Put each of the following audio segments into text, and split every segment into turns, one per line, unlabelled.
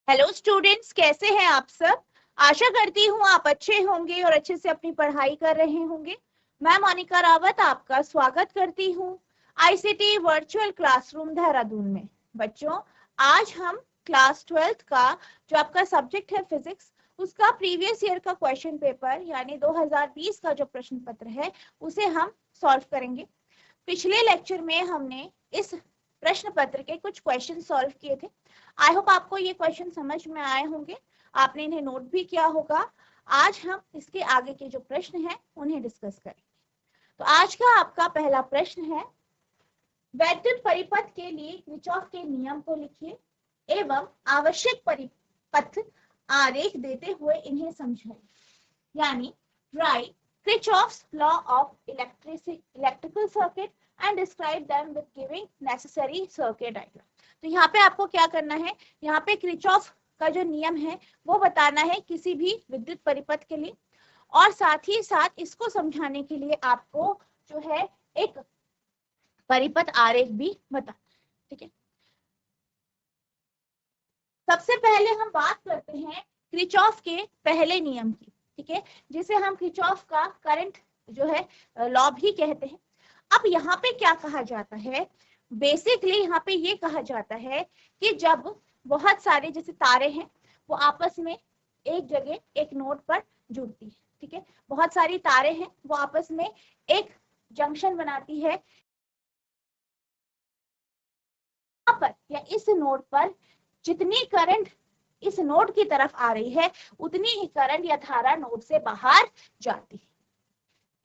Hello students, कैसे हैं आप सब। आशा करती हूँ आप अच्छे होंगे और अच्छे से अपनी पढ़ाई कर रहे होंगे। मैं मोनिका रावत आपका स्वागत करती हूँ आईसीटी वर्चुअल क्लासरूम देहरादून में। बच्चों, आज हम क्लास 12th का जो आपका सब्जेक्ट है फिजिक्स, उसका प्रीवियस ईयर का क्वेश्चन पेपर यानी 2020 का जो प्रश्न पत्र है उसे हम सॉल्व करेंगे। पिछले लेक्चर में हमने इस प्रश्न पत्र के कुछ क्वेश्चन सॉल्व किए थे। आई होप आपको ये क्वेश्चन समझ में आए होंगे, आपने इन्हें नोट भी किया होगा। आज हम इसके आगे के जो प्रश्न हैं उन्हें डिस्कस करेंगे। तो आज का आपका पहला प्रश्न है, वैद्युत परिपथ के लिए किरचॉफ के नियम को लिखिए एवं आवश्यक परिपथ आरेख देते हुए इन्हें समझाइए। यानी right Kirchhoff's law of electrical circuit and describe them with giving necessary circuit diagram। तो यहाँ पे आपको क्या करना है, यहाँ पे क्रिचॉफ का जो नियम है वो बताना है किसी भी विद्युत परिपथ के लिए, और साथ ही साथ इसको समझाने के लिए आपको जो है एक परिपथ आरेख भी बता। ठीक है, सबसे पहले हम बात करते हैं क्रिचॉफ के पहले नियम की। ठीक है, जिसे हम क्रिचॉफ का करंट जो है लॉ भी कहते हैं। अब यहाँ पे क्या कहा जाता है, बेसिकली यहाँ पे ये कहा जाता है कि जब बहुत सारे जैसे तारे हैं वो आपस में एक जगह एक नोड पर जुड़ती है। ठीक है, बहुत सारी तारे हैं वो आपस में एक जंक्शन बनाती है, यहाँ पर या इस नोड पर जितनी करंट इस नोड की तरफ आ रही है उतनी ही करंट या धारा नोड से बाहर जाती है।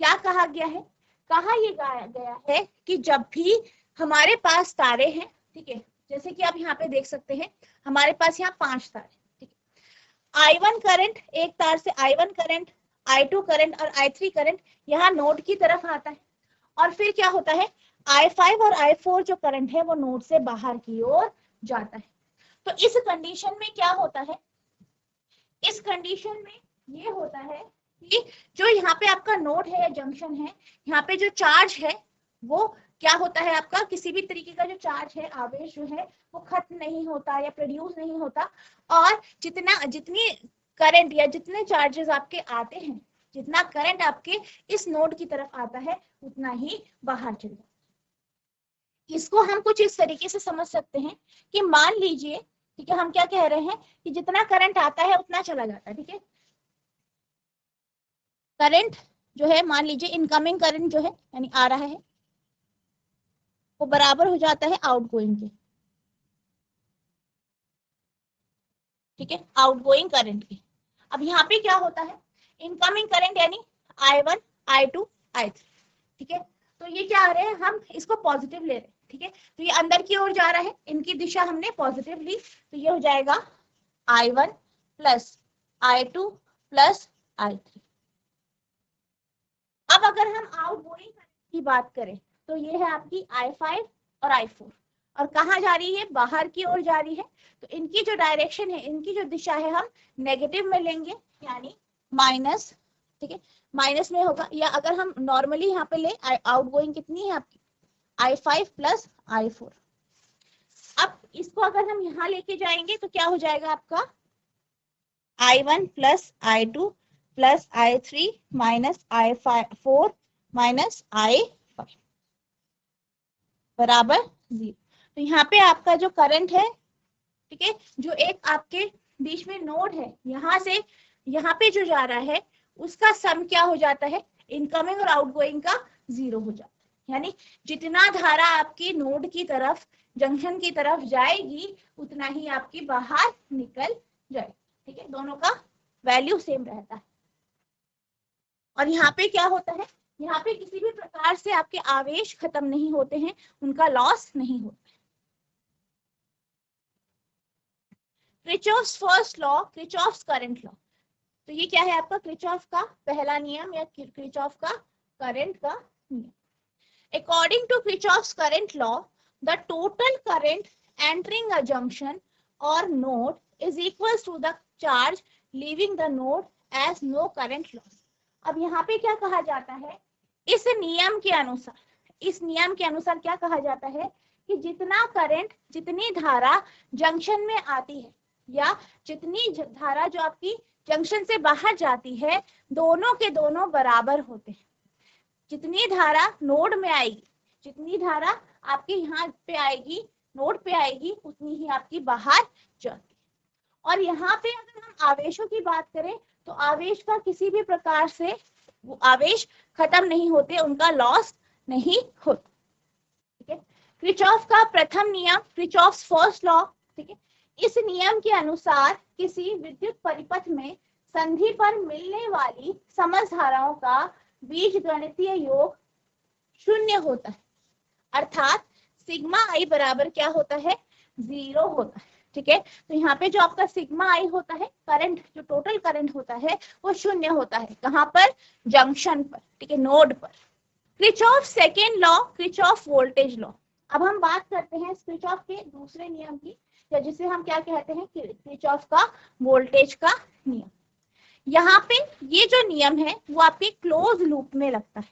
क्या कहा गया है, कहा ये गया है कि जब भी हमारे पास तारे हैं, ठीक है, जैसे कि आप यहाँ पे देख सकते हैं हमारे पास यहाँ 5 तारे, ठीक है, I1 करंट एक तार से I1 करंट, I2 करंट और I3 करंट यहाँ नोड की तरफ आता है, और फिर क्या होता है I5 और I4 जो करंट है वो नोड से बाहर की ओर जाता है। तो इस कंडीशन में क्या होता है, इस कंडीशन में ये होता है कि जो यहाँ पे आपका नोड है या जंक्शन है, यहाँ पे जो चार्ज है वो क्या होता है, आपका किसी भी तरीके का जो चार्ज है, आवेश जो है वो खत्म नहीं होता या प्रोड्यूस नहीं होता, और जितनी करंट या जितने चार्जेस आपके आते हैं, जितना करंट आपके इस नोड की तरफ आता है उतना ही बाहर चल जाता है। इसको हम कुछ इस तरीके से समझ सकते हैं कि मान लीजिए, ठीक है, हम क्या कह रहे हैं कि जितना करंट आता है उतना चला जाता है। ठीक है, करंट जो है मान लीजिए इनकमिंग करंट जो है यानी आ रहा है वो बराबर हो जाता है आउटगोइंग के। ठीक है, आउटगोइंग करंट के। अब यहाँ पे क्या होता है, इनकमिंग करंट यानी I1 I2 I3। ठीक है, तो ये क्या आ रहे हैं, हम इसको पॉजिटिव ले रहे हैं। ठीक है, तो ये अंदर की ओर जा रहा है, इनकी दिशा हमने पॉजिटिव ली, तो ये हो जाएगा I1 plus I2 plus I3। अब अगर हम आउटगोइंग की बात करें तो ये है आपकी I5 और I4, और कहाँ जा रही है, बाहर की ओर जा रही है। तो इनकी जो डायरेक्शन है, इनकी जो दिशा है हम नेगेटिव में लेंगे, यानी माइनस। ठीक है, माइनस में होगा, या अगर हम नॉर्मली यहाँ पे ले आउटगोइंग कितनी है आपकी I5 प्लस I4। अब इसको अगर हम यहाँ लेके जाएंगे तो क्या हो जाएगा आपका I1 plus I2 plus I3 minus I4 minus I5 बराबर 0। तो यहाँ पे आपका जो करंट है, ठीक है, जो एक आपके बीच में नोड है, यहाँ से यहाँ पे जो जा रहा है उसका सम क्या हो जाता है, इनकमिंग और आउटगोइंग का 0 हो जाता है। यानी जितना धारा आपकी नोड की तरफ, जंक्शन की तरफ जाएगी उतना ही आपकी बाहर निकल जाएगी। ठीक है, दोनों का वैल्यू सेम रहता है। और यहाँ पे क्या होता है, यहाँ पे किसी भी प्रकार से आपके आवेश खत्म नहीं होते हैं, उनका लॉस नहीं होता है। Kirchhoff's first law, Kirchhoff's current law. तो ये क्या है आपका क्रिचॉफ का पहला नियम या क्रिचॉफ का करंट का नियम। According to Kirchhoff's current law, the total current entering a junction और node is equal to the charge leaving the node as no current loss. अब यहाँ पे क्या कहा जाता है, इस नियम के अनुसार, इस नियम के अनुसार क्या कहा जाता है कि जितना करंट, जितनी धारा जंक्शन में आती है, या जितनी धारा जो आपकी जंक्शन से बाहर जाती है दोनों के दोनों बराबर होते हैं। जितनी धारा नोड में आएगी, जितनी धारा आपके यहाँ पे आएगी, नोड पे आएगी, उतनी ही आपकी बाहर जाती है। और यहाँ पे अगर हम आवेशों की बात करें तो आवेश का किसी भी प्रकार से वो आवेश खत्म नहीं होते, उनका लॉस नहीं होता। ठीक है, किरचॉफ का प्रथम नियम, किरचॉफ्स फर्स्ट लॉ। ठीक है, इस नियम के अनुसार किसी विद्युत परिपथ में संधि पर मिलने वाली समधाराओं का बीजगणितीय योग शून्य होता है, अर्थात सिग्मा आई बराबर क्या होता है, 0 होता है। ठीक है, तो यहाँ पे जो आपका सिग्मा आई होता है, करंट जो टोटल करंट होता है वो शून्य होता है। कहाँ पर, जंक्शन पर। ठीक है, नोड पर। Kirchhoff second law, Kirchhoff voltage law. अब हम बात करते हैं किरचॉफ के दूसरे नियम की, या जिसे हम क्या कहते हैं, किरचॉफ का वोल्टेज का नियम। यहाँ पे ये जो नियम है वो आपके क्लोज लूप में लगता है।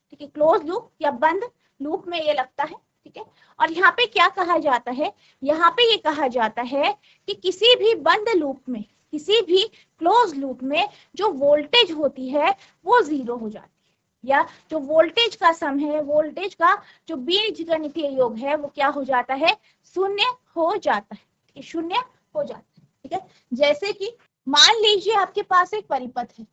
ठीक है, क्लोज लूप या बंद लूप में ये लगता है। ठीक है, और यहाँ पे क्या कहा जाता है, यहाँ पे ये कहा जाता है कि किसी भी बंद लूप में, किसी भी क्लोज लूप में जो वोल्टेज होती है वो 0 हो जाती है, या जो वोल्टेज का सम है, वोल्टेज का जो बीजगणितीय योग है वो क्या हो जाता है, शून्य हो जाता है, शून्य हो जाता है। ठीक है, जैसे कि मान लीजिए आपके पास एक परिपथ है।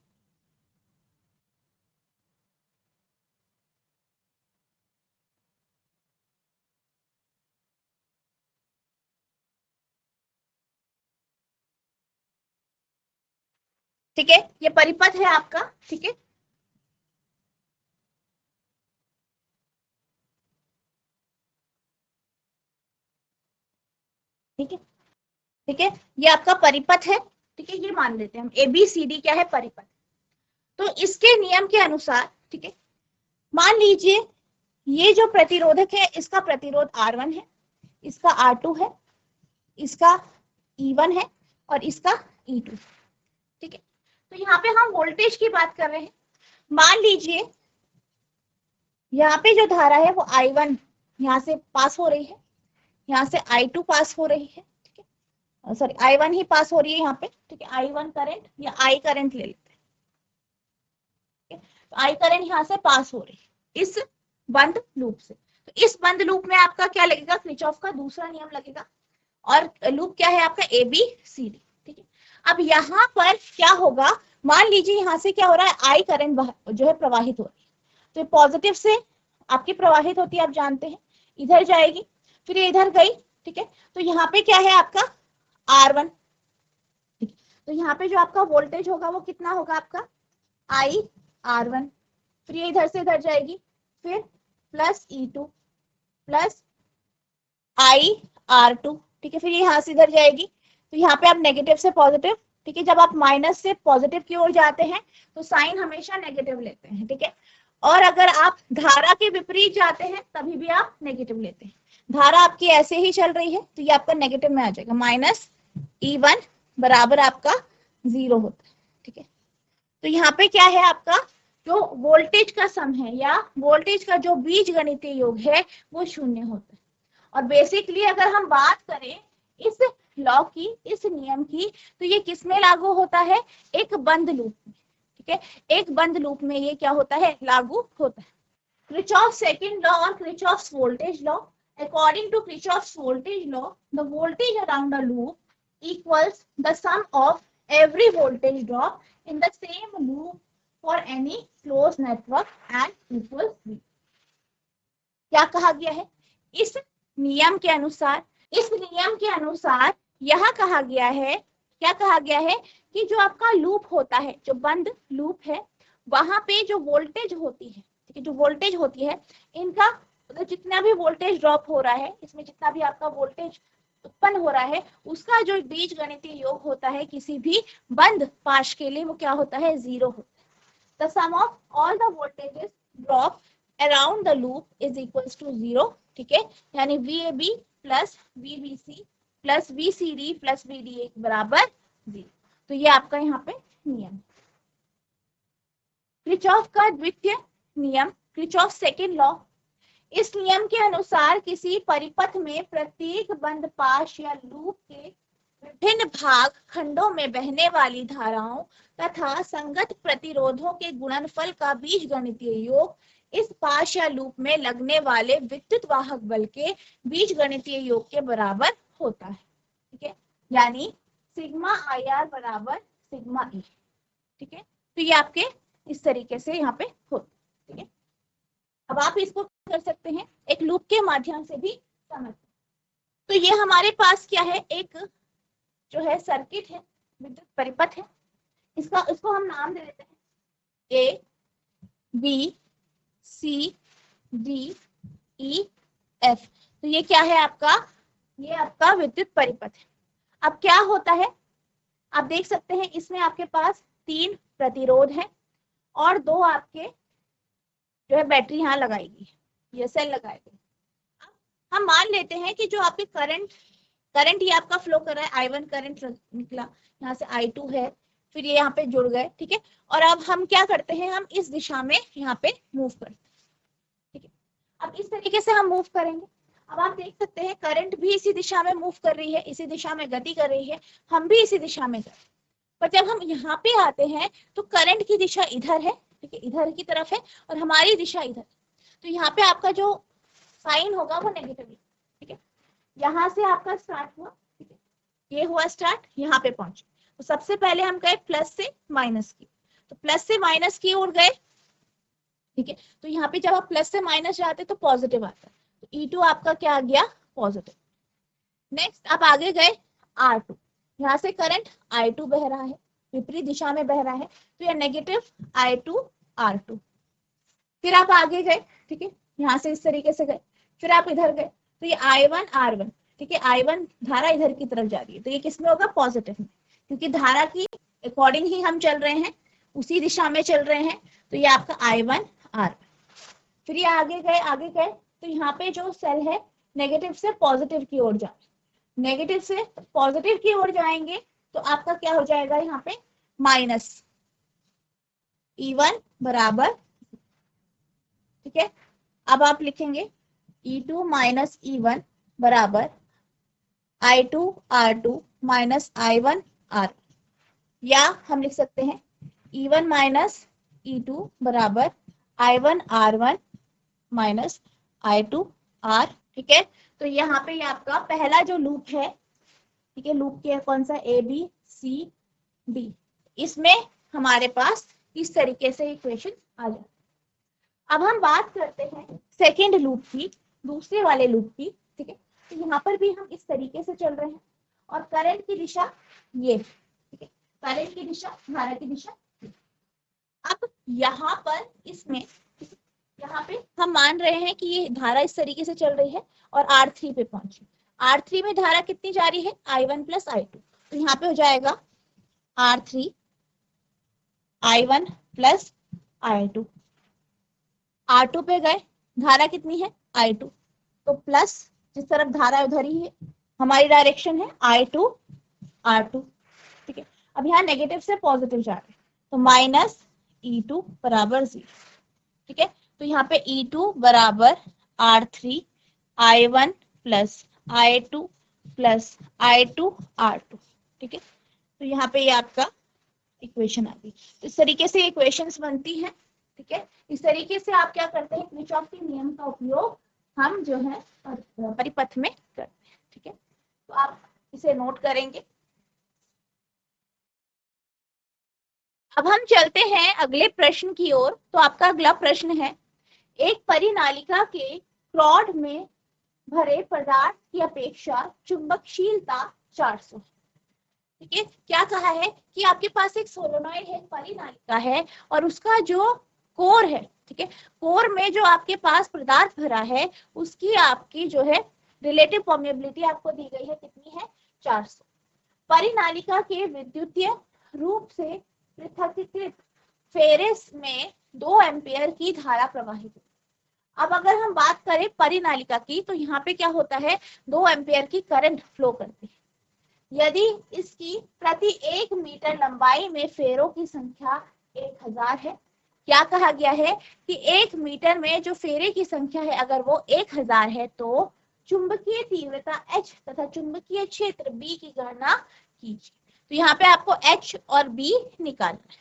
ठीक है, ये परिपथ है आपका। ठीक है, ठीक है, ठीक है, ये आपका परिपथ है। ठीक है, ये मान लेते हैं हम ABCD क्या है, परिपथ। तो इसके नियम के अनुसार, ठीक है, मान लीजिए ये जो प्रतिरोधक है इसका प्रतिरोध R1 है, इसका R2 है, इसका E1 है और इसका E2। ठीक है, तो यहाँ पे हम वोल्टेज की बात कर रहे हैं। मान लीजिए यहाँ पे जो धारा है वो I1 यहाँ से पास हो रही है, यहाँ से I2 पास हो रही है। ठीक है, सॉरी I1 ही पास हो रही है यहाँ पे। ठीक है, I1 करंट या I करंट ले लेते हैं। तो I करंट यहाँ से पास हो रही है इस बंद लूप से। तो इस बंद लूप में आपका क्या लगेगा, किरचॉफ का दूसरा नियम लगेगा। और लूप क्या है आपका, ABCD। ठीक है, अब यहाँ पर क्या होगा, मान लीजिए यहाँ से क्या हो रहा है, I करंट जो है प्रवाहित हो रही है। तो पॉजिटिव से आपकी प्रवाहित होती है, आप जानते हैं, इधर जाएगी, फिर ये इधर गई। ठीक है, तो यहाँ पे क्या है आपका R1। ठीक, तो यहाँ पे जो आपका वोल्टेज होगा वो कितना होगा आपका IR1। फिर ये इधर से इधर जाएगी, फिर प्लस E2 प्लस IR2। ठीक है, फिर ये यहाँ से इधर जाएगी, तो यहाँ पे आप नेगेटिव से पॉजिटिव। ठीक है, जब आप माइनस से पॉजिटिव की ओर जाते हैं तो साइन हमेशा नेगेटिव लेते हैं। ठीक है, और अगर आप धारा के विपरीत जाते हैं तभी भी आप नेगेटिव लेते हैं। धारा आपकी ऐसे ही चल रही है तो ये आपका नेगेटिव में आ जाएगा, -E1 बराबर आपका 0 होता है। ठीक है, तो यहाँ पे क्या है आपका जो वोल्टेज का सम है या वोल्टेज का जो बीजगणितीय योग है वो शून्य होता है। और बेसिकली अगर हम बात करें इस लॉ की, इस नियम की, तो ये किस में लागू होता है, एक बंद लूप में। ठीक है, एक बंद लूप में ये क्या होता है, लागू होता है। किरचॉफ सेकंड लॉ और Kirchhoff's voltage law. According to Kirchhoff's voltage law, the voltage around the loop equals the sum of every voltage drop in the same loop for any closed network and equals V। क्या कहा गया है, इस नियम के अनुसार, इस नियम के अनुसार यह कहा गया है, क्या कहा गया है कि जो आपका लूप होता है, जो बंद लूप है, वहां पे जो वोल्टेज होती है, ठीक है, जो वोल्टेज होती है, इनका जितना भी वोल्टेज ड्रॉप हो रहा है, इसमें जितना भी आपका वोल्टेज उत्पन्न हो रहा है, उसका जो बीजगणितीय योग होता है किसी भी बंद पाश के लिए वो क्या होता है, 0 होता है। The sum of all the voltages drop around the loop is equals to 0। ठीक है, यानी VAB plus VBC plus VCD plus VDA बराबर 0। तो ये आपका यहाँ पे नियम। किरचॉफ का द्वितीय नियम, किरचॉफ सेकेंड लॉ। इस नियम के अनुसार किसी परिपथ में प्रत्येक बंद पाश या लूप के विभिन्न भाग खंडों में बहने वाली धाराओं तथा संगत प्रतिरोधों के गुणनफल का बीजगणितीय योग इस पाश या लूप में लगने वाले विद्युत वाहक बल के बीजगणितीय योग के बराबर होता है। ठीक है, यानी सिग्मा आई आर बराबर सिग्मा ई। ठीक है, तो ये आपके इस तरीके से यहाँ पे होता है। ठीक है, अब आप इसको कर सकते हैं एक लूप के माध्यम से भी समझ। तो ये हमारे पास क्या है, एक जो है सर्किट है, विद्युत परिपथ है। इसको हम नाम दे देते हैं A B C D E F. तो ये क्या है आपका, ये आपका विद्युत परिपथ है। अब क्या होता है, आप देख सकते हैं इसमें आपके पास 3 प्रतिरोध हैं और 2 आपके जो है बैटरी यहाँ लगाएगी, ये सेल लगाएगी। हम मान लेते हैं कि जो आपके करंट ये आपका फ्लो कर रहा है, I1 करंट निकला, यहाँ से I2 है, फिर ये यहाँ पे जुड़ गए। ठीक है, और अब हम क्या करते हैं, हम इस दिशा में यहाँ पे मूव करते हैं। ठीक है, अब इस तरीके से हम मूव करेंगे। अब आप देख सकते हैं करंट भी इसी दिशा में मूव कर रही है, इसी दिशा में गति कर रही है, हम भी इसी दिशा में कर रहे हैं। पर जब हम यहाँ पे आते हैं तो करंट की दिशा इधर है, ठीक है, इधर की तरफ है, और हमारी दिशा इधर। तो यहाँ पे आपका जो साइन होगा वो नेगेटिव। ठीक है, यहाँ से आपका स्टार्ट हुआ, ठीक है, ये हुआ स्टार्ट, यहाँ पे पहुंचे। तो सबसे पहले हम गए प्लस से माइनस की, तो प्लस से माइनस की ओर गए। ठीक है, तो यहाँ पे जब आप प्लस से माइनस जाते तो पॉजिटिव आता है, तो E2 आपका क्या आ गया, पॉजिटिव। नेक्स्ट आप आगे गए R2, यहाँ से करंट I2 बह रहा है, विपरीत दिशा में बह रहा है, तो यह नेगेटिव I2 R2। फिर आप आगे गए, ठीक है, यहाँ से इस तरीके से गए, फिर आप इधर गए, तो ये I1 R1। ठीक है, I1 धारा इधर की तरफ जा रही है, तो ये किस में होगा, पॉजिटिव में, क्योंकि धारा की अकॉर्डिंग ही हम चल रहे हैं, उसी दिशा में चल रहे हैं। तो ये आपका I1 R1। फिर ये आगे गए, तो यहाँ पे जो सेल है नेगेटिव से पॉजिटिव की ओर जा, नेगेटिव से पॉजिटिव की ओर जाएंगे तो आपका क्या हो जाएगा, यहाँ पे माइनस E1 बराबर। ठीक है, अब आप लिखेंगे E2 माइनस E1 बराबर I2 R2 minus I1 R, या हम लिख सकते हैं E1 माइनस E2 बराबर I1 R1 minus I2 R। ठीक है, तो यहाँ पे आपका पहला जो लूप है, ठीक है, लूप के कौन सा, A B C D, इसमें हमारे पास इस तरीके से इक्वेशन आ जाए। अब हम बात करते हैं सेकेंड लूप की, दूसरे वाले लूप की। ठीक है, तो यहाँ पर भी हम इस तरीके से चल रहे हैं और करंट की दिशा ये, ठीक है, करंट की दिशा, धारा की दिशा। अब यहाँ पर इसमें, यहाँ पे हम मान रहे हैं कि ये धारा इस तरीके से चल रही है और R3 पे पहुंची। R3 में धारा कितनी जा रही है, I1 प्लस I2, तो यहाँ पे हो जाएगा R3 I1 plus I2। R2 पे गए, धारा कितनी है, I2, तो प्लस जिस तरफ धारा उधर ही है, हमारी डायरेक्शन है I2 R2। ठीक है, अब यहाँ नेगेटिव से पॉजिटिव जा रहे हैं, तो माइनस E2 बराबर 0। ठीक है, तो यहाँ पे E2 बराबर R3 I1 plus I2 plus I2 R2। ठीक है, तो यहाँ पे ये आपका इक्वेशन आ गई। तो इस तरीके से इक्वेशंस बनती हैं। ठीक है, इस तरीके से आप क्या करते हैं, किरचॉफ के नियम का उपयोग हम जो है परिपथ में करते हैं। ठीक है, तो आप इसे नोट करेंगे। अब हम चलते हैं अगले प्रश्न की ओर। तो आपका अगला प्रश्न है, एक परिनालिका के रॉड में भरे पदार्थ की अपेक्षा चुंबकशीलता 400। ठीक है, क्या कहा है कि आपके पास एक सोलेनॉइड है, परिनालिका है, और उसका जो कोर है, ठीक है, कोर में जो आपके पास पदार्थ भरा है उसकी आपकी जो है रिलेटिव परमेबिलिटी आपको दी गई है, कितनी है, 400। परिनालिका के विद्युतीय रूप से पृथकीकृत फेरेस में 2 एम्पियर की धारा प्रवाहित है। अब अगर हम बात करें परिनालिका की, तो यहाँ पे क्या होता है, 2 एम्पियर की करंट फ्लो करती है। यदि इसकी प्रति 1 मीटर लंबाई में फेरों की संख्या 1000 है, क्या कहा गया है कि 1 मीटर में जो फेरे की संख्या है अगर वो 1000 है, तो चुंबकीय तीव्रता H तथा चुंबकीय क्षेत्र B की गणना कीजिए। तो यहाँ पे आपको H और B निकालना है।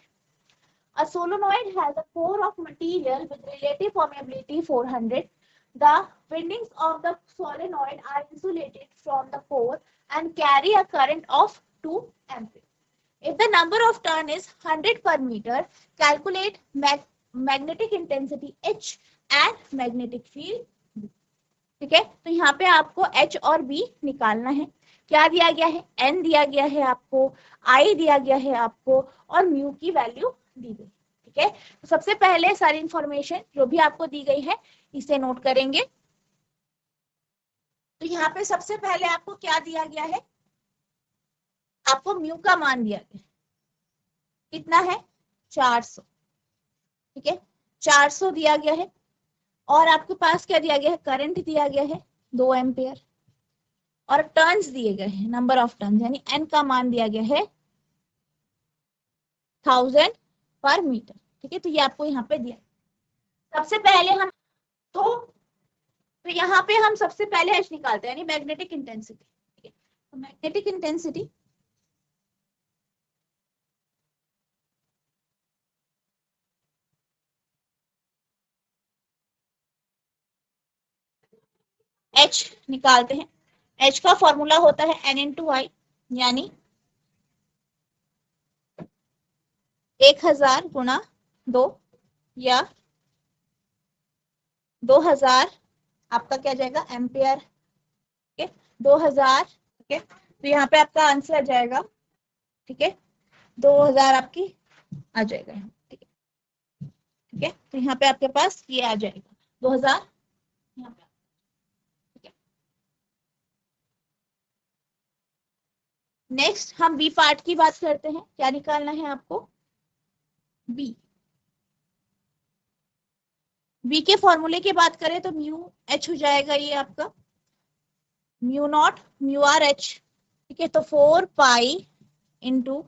A solenoid has a core of material with relative permeability 400. The windings of the solenoid are insulated from the core and carry a current of 2 ampere. If the number of turn is 100 per meter, calculate magnetic intensity H and magnetic field B. ठीक है, तो यहाँ पे आपको H और B निकालना है। क्या दिया गया है? N दिया गया है आपको, I दिया गया है आपको, और म्यू की वैल्यू दी गई। ठीक है, तो सबसे पहले सारी इंफॉर्मेशन जो भी आपको दी गई है इसे नोट करेंगे। तो यहाँ पे सबसे पहले आपको क्या दिया गया है? आपको म्यू का मान दिया गया है, कितना है? 400। ठीक है, 400 दिया गया है, और आपके पास क्या दिया गया है? करंट दिया गया है 2 एम्पियर, और टर्न्स दिए गए हैं, नंबर ऑफ टर्न्स, यानी एन का मान दिया गया है 1000 पर मीटर। ठीक है, तो ये आपको यहाँ पे दिया। सबसे पहले हम तो यहाँ पे हम सबसे पहले एच निकालते हैं, यानी मैग्नेटिक इंटेंसिटी। ठीक है, तो मैग्नेटिक इंटेंसिटी एच निकालते हैं। एच का फॉर्मूला होता है एन इंटू आई, यानी 1000 गुणा 2 या 2000 आपका क्या जाएगा? एम्पियर। ठीक है, 2000। ठीक है, तो यहाँ पे आपका आंसर आ जाएगा। ठीक है, 2000 आपकी आ जाएगा। ठीक है, ठीक है, तो यहाँ पे आपके पास ये आ जाएगा 2000 यहाँ पे। ठीक है, नेक्स्ट हम बी पार्ट की बात करते हैं। क्या निकालना है आपको? बी। बी के फॉर्मूले की बात करें तो म्यू एच हो जाएगा ये आपका mu naught mu R H. ठीक है, तो 4 पाई इंटू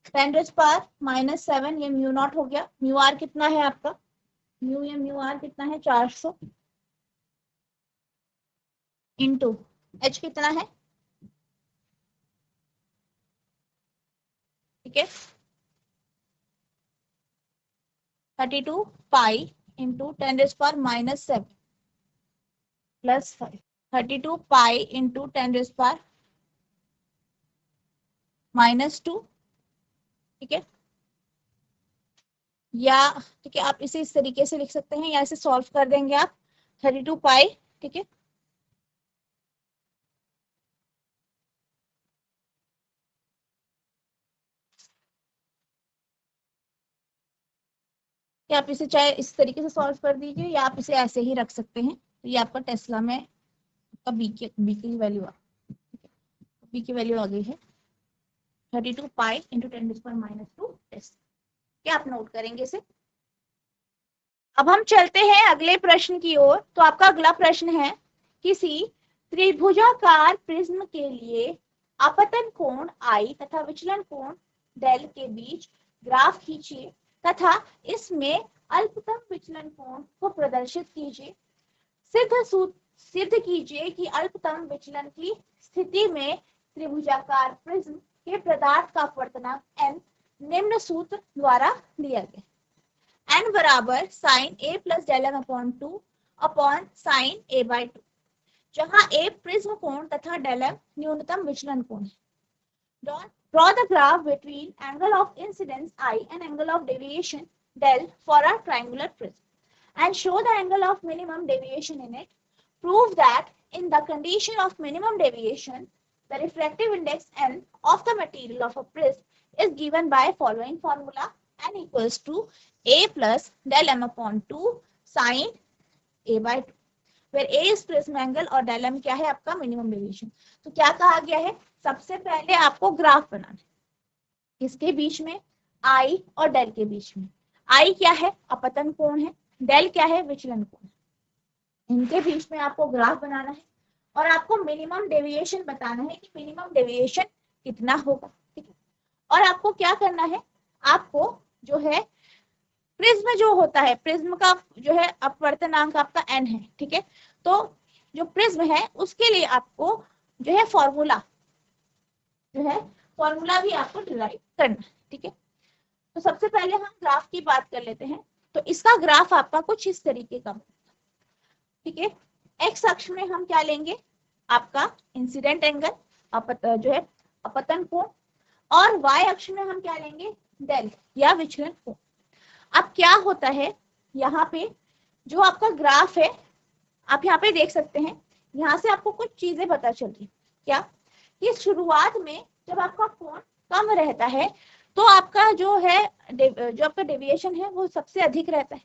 10⁻⁻⁷, ये म्यू नॉट हो गया। म्यू आर कितना है आपका? म्यू या म्यू आर कितना है? 400 इंटू एच कितना है? ठीक है, 32 pi into 10⁻⁻⁷ plus 5। 32 pi into 10⁻⁻²। ठीक है, या ठीक है, आप इसे इस तरीके से लिख सकते हैं, या इसे सॉल्व कर देंगे आप 32 पाई। ठीक है, या आप इसे चाहे इस तरीके से सॉल्व कर दीजिए, या आप इसे ऐसे ही रख सकते हैं। तो ये आपका टेस्ला में आपका बी की वैल्यू बी की वैल्यू आ गई है 32 पाई इंटू 10⁻⁻² टेस्ला। क्या आप नोट करेंगे इसे? अब हम चलते हैं अगले प्रश्न की ओर। तो आपका अगला प्रश्न है, किसी त्रिभुजाकार प्रिज्म के लिए अपतन कोण आई तथा विचलन कोण डेल के बीच ग्राफ खींचिए तथा इसमें अल्पतम विचलन कोण को प्रदर्शित कीजिए। सिद्ध कीजिए कि अल्पतम विचलन की स्थिति में त्रिभुजाकार प्रिज्म के पदार्थ का अपवर्तनांक n निम्न सूत्र द्वारा दिया गया। n बराबर sine a plus del m upon 2 upon sine a by 2, जहां a प्रिज्म कोण तथा डेल m न्यूनतम विचलन कोण है। Draw the graph between angle of incidence I and angle of deviation del for a triangular prism and show the angle of minimum deviation in it. Prove that in the condition of minimum deviation, the refractive index n of the material of a prism is given by following formula: n equals to a plus del m upon 2 sin a by 2, where a is prism angle और del m क्या है आपका minimum deviation. तो क्या कहा गया है? सबसे पहले आपको ग्राफ बनाना है, किसके बीच में? I और डेल के बीच में। I क्या है? अपतन कोण है। डेल क्या है? विचलन कोण है। इनके बीच में आपको ग्राफ बनाना है, और आपको मिनिमम डेविएशन बताना है कि मिनिमम डेविएशन कितना होगा। ठीक है, और आपको क्या करना है? आपको जो है प्रिज्म जो होता है, प्रिज्म का जो है अपवर्तनांक आपका n है। ठीक है, तो जो प्रिज्म है उसके लिए आपको जो है फॉर्मूला जो है फॉर्मूला भी आपको डिराइव करना है, ठीक है। तो सबसे पहले हम ग्राफ की बात कर लेते हैं। तो इसका ग्राफ आपका कुछ इस तरीके का, ठीक है। एक्स अक्ष में हम क्या लेंगे, आपका इंसिडेंट एंगल जो है अपतन कोण, और वाई अक्ष में हम क्या लेंगे, डेल या विचलन कोण। अब क्या होता है यहाँ पे, जो आपका ग्राफ है आप यहाँ पे देख सकते हैं, यहाँ से आपको कुछ चीजें पता चल रही, क्या कि शुरुआत में जब आपका कोण कम रहता है तो आपका जो है जो आपका डेविएशन है वो सबसे अधिक रहता है।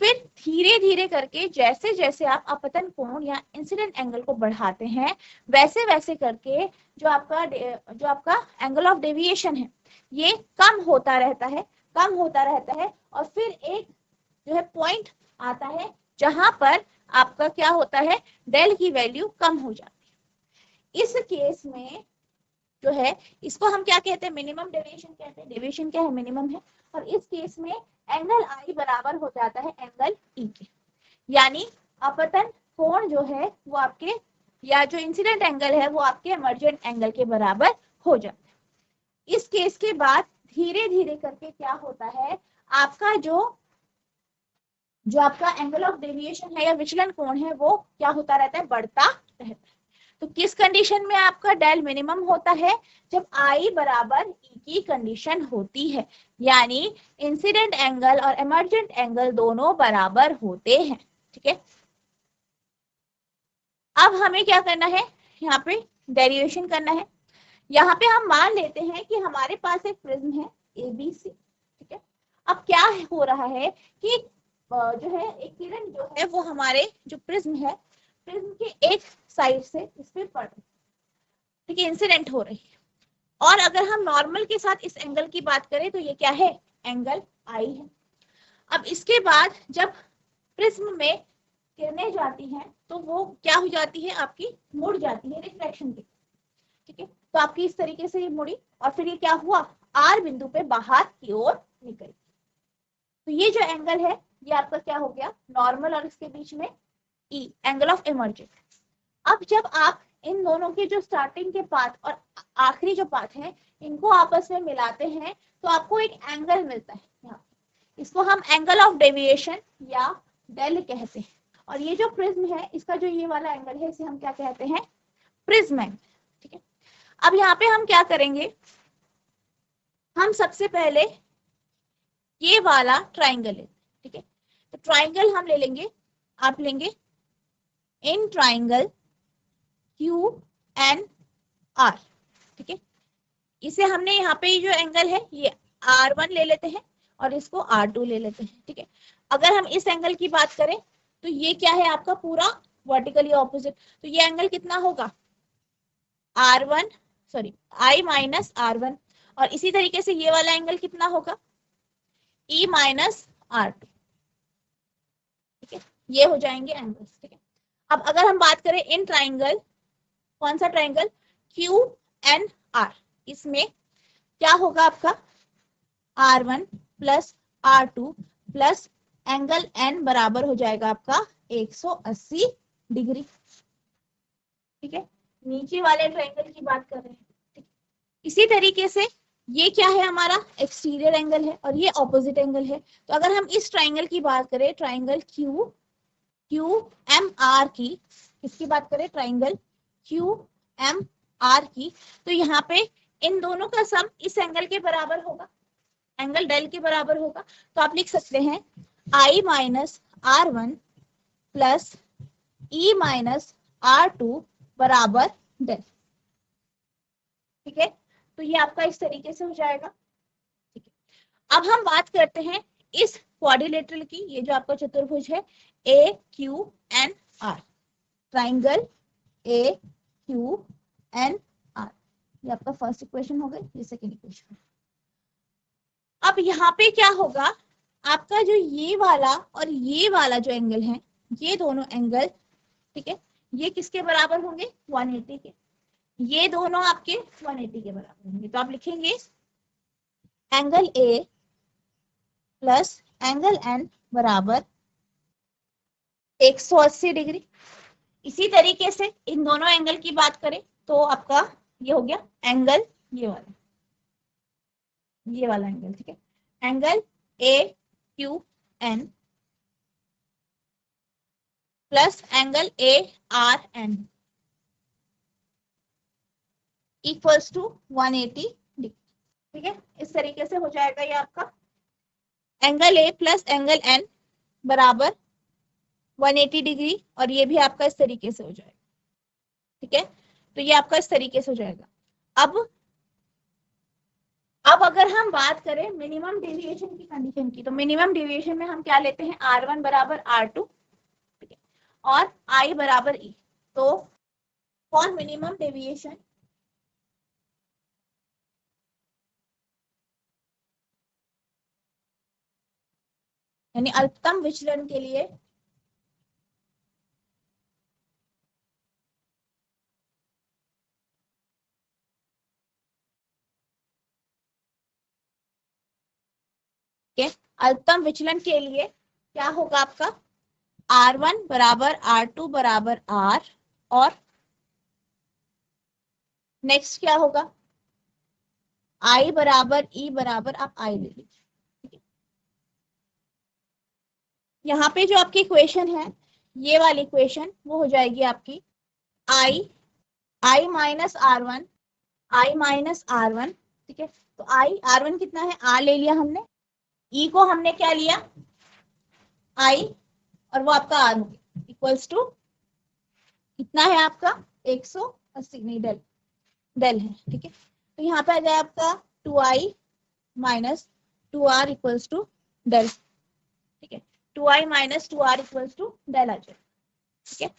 फिर धीरे धीरे करके जैसे जैसे आप अपतन कोण या इंसिडेंट एंगल को बढ़ाते हैं, वैसे वैसे करके जो आपका एंगल ऑफ डेविएशन है ये कम होता रहता है, कम होता रहता है। और फिर एक जो है पॉइंट आता है जहां पर आपका क्या होता है, डेल की वैल्यू कम हो जाती है। इस केस में जो है इसको हम क्या कहते हैं, मिनिमम डेविएशन कहते हैं। डेविएशन क्या है, मिनिमम है। और इस केस में एंगल आई बराबर हो जाता है एंगल ई के, यानी अपतन कोण जो है वो आपके, या जो इंसिडेंट एंगल है वो आपके इमर्जेंट एंगल के बराबर हो जाता है। इस केस के बाद धीरे धीरे करके क्या होता है, आपका जो आपका एंगल ऑफ डेविएशन है या विचलन कोण है वो क्या होता रहता है, बढ़ता रहता है। तो किस कंडीशन में आपका डेल मिनिमम होता है, जब आई बराबर ई की कंडीशन होती है, यानी इंसिडेंट एंगल और इमर्जेंट एंगल दोनों बराबर होते हैं, ठीक है। अब हमें क्या करना है, यहाँ पे डेरिवेशन करना है। यहाँ पे हम मान लेते हैं कि हमारे पास एक प्रिज्म है ABC, ठीक है। अब क्या हो रहा है कि जो है एक किरण जो है वो हमारे जो प्रिज्म है, प्रिज्म के एक साइड से इस पे पड़ रही है, ठीक है, इंसिडेंट हो रही है। और अगर हम नॉर्मल के साथ इस एंगल की बात करें तो ये क्या है, एंगल आई है। अब इसके बाद जब प्रिज्म में किरणें जाती हैं तो वो क्या हो जाती है, आपकी मुड़ जाती है रिफ्लेक्शन के, ठीक है। तो आपकी इस तरीके से ये मुड़ी और फिर ये क्या हुआ, आर बिंदु पे बाहर की ओर निकली। तो ये जो एंगल है ये आपका क्या हो गया, नॉर्मल और इसके बीच में ई, एंगल ऑफ इमर्जेंस। अब जब आप इन दोनों के जो स्टार्टिंग के पाथ और आखिरी जो पाथ है इनको आपस में मिलाते हैं तो आपको एक एंगल मिलता है यहाँ, इसको हम एंगल ऑफ डेविएशन या डेल कहते हैं। और ये जो प्रिज्म है इसका जो ये वाला एंगल है इसे हम क्या कहते हैं, प्रिज्म एंगल, ठीक है। अब यहाँ पे हम क्या करेंगे, हम सबसे पहले ये वाला ट्राइंगल लेते हैं, ठीक है। तो ट्राइंगल हम ले लेंगे, आप लेंगे इन ट्राइंगल QNR, ठीक है। इसे हमने यहाँ पे जो एंगल है ये R1 ले लेते हैं और इसको R2 ले लेते हैं, ठीक है। अगर हम इस एंगल की बात करें तो ये क्या है आपका पूरा वर्टिकली ऑपोजिट, तो ये एंगल कितना होगा, R1 sorry I minus R1। और इसी तरीके से ये वाला एंगल कितना होगा, E माइनस R2, ठीक है। ये हो जाएंगे एंगल्स, ठीक है। अब अगर हम बात करें इन ट्राइंगल, कौन सा ट्राइंगल, QNR, इसमें क्या होगा आपका R1 plus R2 plus angle N बराबर हो जाएगा आपका 180 डिग्री, ठीक है। नीचे वाले ट्राइंगल की बात कर रहे हैं, ठीक। इसी तरीके से ये क्या है हमारा एक्सटीरियर एंगल है और ये ऑपोजिट एंगल है। तो अगर हम इस ट्राइंगल की बात करें, ट्राइंगल QMR की, किसकी बात करें, ट्राइंगल QMR की, तो यहाँ पे इन दोनों का सम इस एंगल के बराबर होगा, एंगल डेल के बराबर होगा। तो आप लिख सकते हैं I minus R1 plus E minus R2 बराबर डेल, ठीक है। तो ये आपका इस तरीके से हो जाएगा, ठीक है। अब हम बात करते हैं इस क्वाड्रिलेटरल की, ये जो आपका चतुर्भुज है AQNR, ट्राइंगल AQNR, ये आपका फर्स्ट इक्वेशन हो गई, ये सेकंड इक्वेशन। अब यहाँ पे क्या होगा, आपका जो ये वाला और ये वाला जो एंगल है, ये दोनों एंगल, ठीक है, ये किसके बराबर होंगे, 180 के। ये दोनों आपके 180 के बराबर होंगे। तो आप लिखेंगे angle A plus angle N बराबर 180 डिग्री। इसी तरीके से इन दोनों एंगल की बात करें तो आपका ये हो गया एंगल ये वाला एंगल, ठीक है। Angle A Q N plus angle A R N equals to 180 degree, ठीक है। इस तरीके से हो जाएगा ये आपका एंगल ए प्लस एंगल एन बराबर 180 डिग्री, और ये भी आपका इस तरीके से हो जाएगा, ठीक है। तो ये आपका इस तरीके से हो जाएगा। अब अगर हम बात करें मिनिमम डेविएशन की कंडीशन की, तो मिनिमम डेविएशन में हम क्या लेते हैं, R1 बराबर R2, ठीक है, और I बराबर E। तो फॉर मिनिमम डेविएशन यानी अल्पतम विचलन के लिए अल्पतम विचलन के लिए क्या होगा आपका, R1 बराबर R2 बराबर R, और नेक्स्ट क्या होगा, I बराबर E बराबर, आप I ले लीजिए। यहाँ पे जो आपकी इक्वेशन है, ये वाली इक्वेशन वो हो जाएगी आपकी I minus R1, I minus R1, ठीक है। तो R1 कितना है, R ले लिया हमने, E को हमने क्या लिया, I, और वो आपका R हो गया, इक्वल्स टू कितना है आपका 180, नहीं डेल डेल है, ठीक है। तो यहाँ पे आ जाए आपका 2I minus 2R equals to del, ठीक है। 2I minus 2R equals to del आ जाए, ठीक है।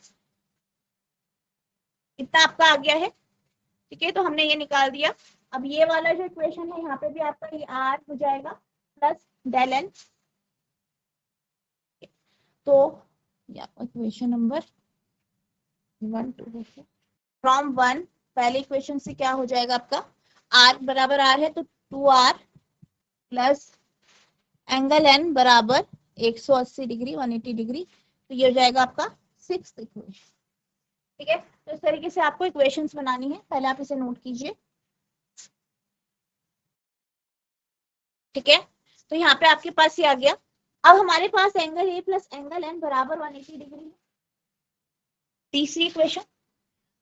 इतना आपका आ गया है, ठीक है। तो हमने ये निकाल दिया। अब ये वाला जो इक्वेशन है, यहाँ पे भी आपका ये R हो जाएगा प्लस डेल एन। तो इक्वेशन नंबर 1 2 फ्रॉम 1, पहले इक्वेशन से क्या हो जाएगा आपका, R बराबर R है तो 2R प्लस एंगल एन बराबर 180 डिग्री 180 डिग्री, तो ये हो जाएगा आपका 6th इक्वेशन, ठीक है। तो इस तरीके से आपको इक्वेशंस बनानी है, पहले आप इसे नोट कीजिए, ठीक है। तो यहाँ पे आपके पास ये आ गया। अब हमारे पास एंगल ए प्लस एंगल एन बराबर 180 डिग्री है, तीसरी इक्वेशन,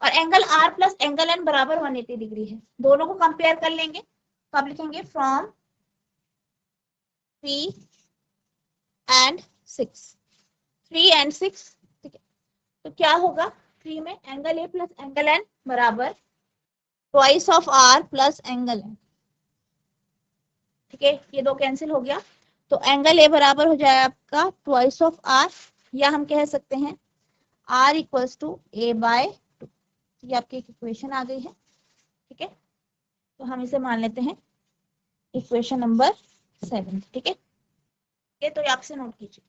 और angle r plus angle N बराबर 180 डिग्री है। दोनों को कंपेयर कर लेंगे, तो आप लिखेंगे फ्रॉम 3 एंड 6, 3 एंड 6, ठीक है। तो क्या होगा, 3 में एंगल ए प्लस एंगल एन बराबर twice of r plus angle n, ठीक है। ये दो कैंसिल हो गया, तो एंगल ए बराबर हो जाए आपका ट्वाइस ऑफ आर, या हम कह सकते हैं R equals to A by 2। ये आपकी इक्वेशन आ गई है, ठीक है। तो हम इसे मान लेते हैं इक्वेशन नंबर 7, ठीक है। तो ये आपसे नोट कीजिए,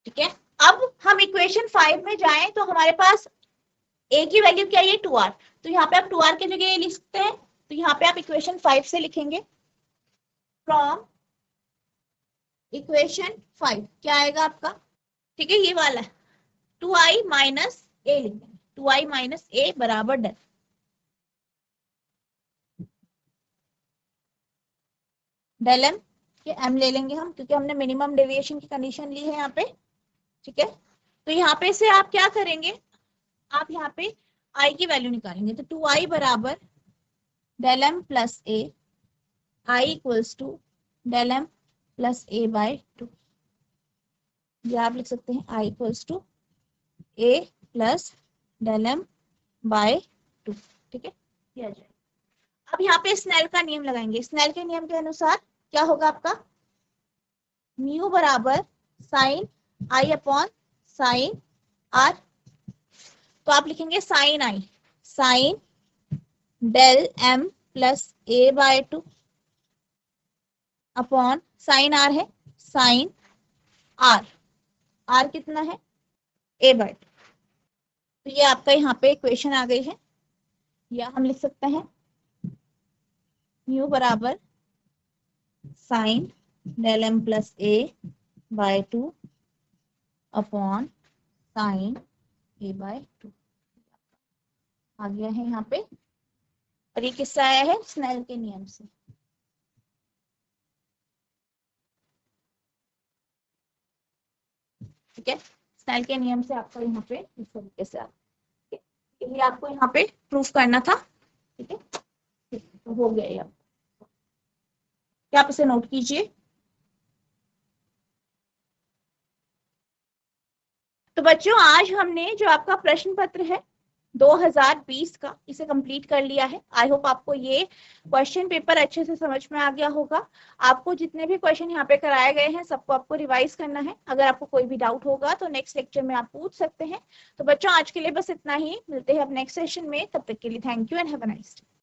ठीक है। अब हम इक्वेशन 5 में जाएं, तो हमारे पास A की वैल्यू क्या है, 2R। तो यहाँ पे आप 2R की जगह ये लिख सकते हैं, तो यहाँ पे आप इक्वेशन 5 से लिखेंगे फ्रॉम इक्वेशन 5 क्या आएगा आपका, ठीक है, ये वाला 2I माइनस ए लिखेंगे, 2I माइनस ए बराबर डेल, डेल एम, ये एम ले लेंगे हम, क्योंकि हमने मिनिमम डेविएशन की कंडीशन ली है यहाँ पे, ठीक है। तो यहाँ पे से आप क्या करेंगे, आप यहाँ पे आई की वैल्यू निकालेंगे, तो 2I बराबर del M plus a, I equals to del M plus A by 2, या आप लिख सकते हैं I equals to a plus del m by 2, ठीक है, ये आ जाएगा। अब यहाँ पे स्नेल का नियम लगाएंगे, स्नेल के नियम के अनुसार क्या होगा आपका, म्यू बराबर sine I upon sine R, तो आप लिखेंगे sine I, sine del M plus A by 2 upon sine R है साइन आर, आर कितना है ए बाय 2। तो ये आपका यहाँ पे इक्वेशन आ गई है, या हम लिख सकते हैं म्यू बराबर sign del M plus A by 2 upon sign A by 2 आ गया है यहाँ पे और ये किससे आया है? स्नेल के नियम से। ठीक है, स्नेल के नियम से आपका यहाँ पे इस तरीके से ये आपको यहाँ पे प्रूफ करना था। ठीक है, तो हो गया ये। क्या आप इसे नोट कीजिए। तो बच्चों आज हमने जो आपका प्रश्न पत्र है 2020 का, इसे कंप्लीट कर लिया है। आई होप आपको ये क्वेश्चन पेपर अच्छे से समझ में आ गया होगा। आपको जितने भी क्वेश्चन यहाँ पे कराए गए हैं सबको आपको रिवाइज करना है। अगर आपको कोई भी डाउट होगा तो नेक्स्ट लेक्चर में आप पूछ सकते हैं। तो बच्चों आज के लिए बस इतना ही, मिलते हैं अब नेक्स्ट सेशन में। तब तक के लिए thank you and have a nice day.